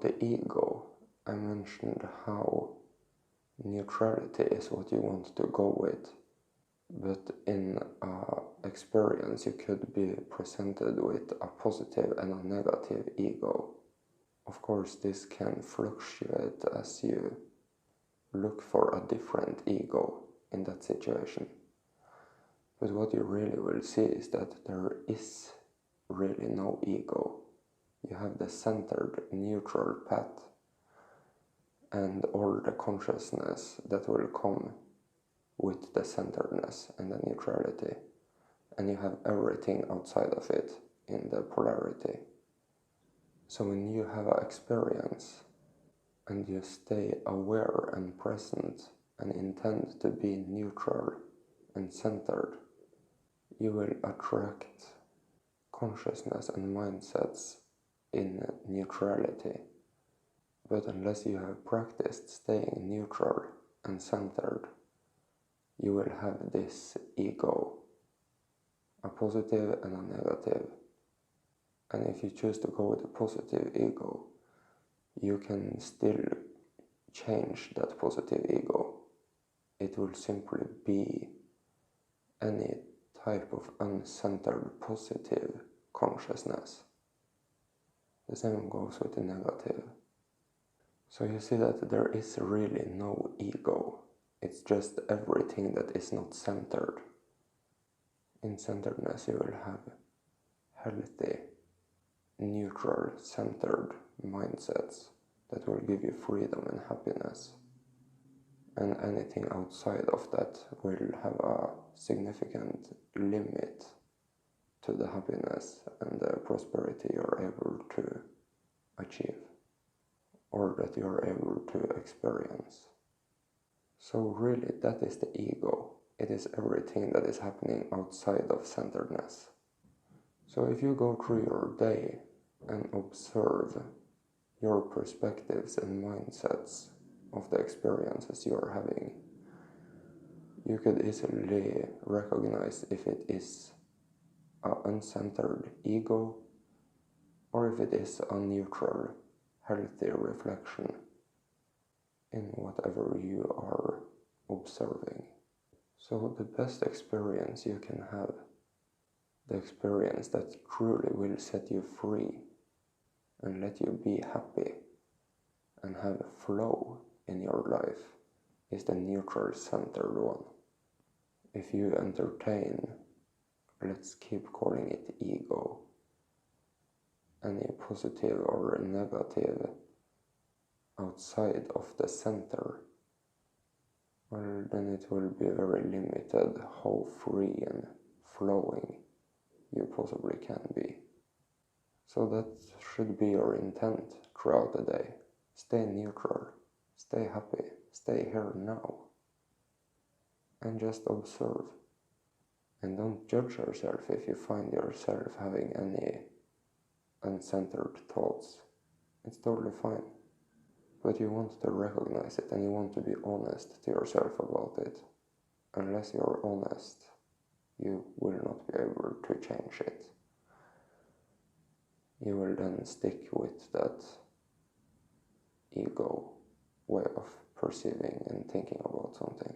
the ego, I mentioned how neutrality is what you want to go with, but in experience you could be presented with a positive and a negative ego. Of course, this can fluctuate as you look for a different ego in that situation. But what you really will see is that there is really no ego. You have the centered, neutral path and all the consciousness that will come with the centeredness and the neutrality. And you have everything outside of it in the polarity. So when you have an experience and you stay aware and present and intend to be neutral and centered, you will attract consciousness and mindsets in neutrality. But unless you have practiced staying neutral and centered, you will have this ego, a positive and a negative. And if you choose to go with a positive ego, you can still change that positive ego. It will simply be any type of uncentered positive consciousness. The same goes with the negative. So you see that there is really no ego. It's just everything that is not centered. In centeredness you will have healthy, neutral, centered mindsets that will give you freedom and happiness. And anything outside of that will have a significant limit to the happiness and the prosperity you're able to achieve, or that you're able to experience. So really, that is the ego. It is everything that is happening outside of centeredness. So if you go through your day and observe your perspectives and mindsets of the experiences you are having, you could easily recognize if it is an uncentered ego or if it is a neutral, healthy reflection in whatever you are observing. So the best experience you can have, the experience that truly will set you free and let you be happy and have flow in your life, is the neutral centered one. If you entertain, let's keep calling it ego, any positive or negative outside of the center, well, then it will be very limited how free and flowing you possibly can be. So that should be your intent throughout the day. Stay neutral, stay happy, stay here now, and just observe. And don't judge yourself if you find yourself having any uncentered thoughts. It's totally fine. But you want to recognize it and you want to be honest to yourself about it. Unless you're honest, you will not be able to change it. You will then stick with that ego way of perceiving and thinking about something.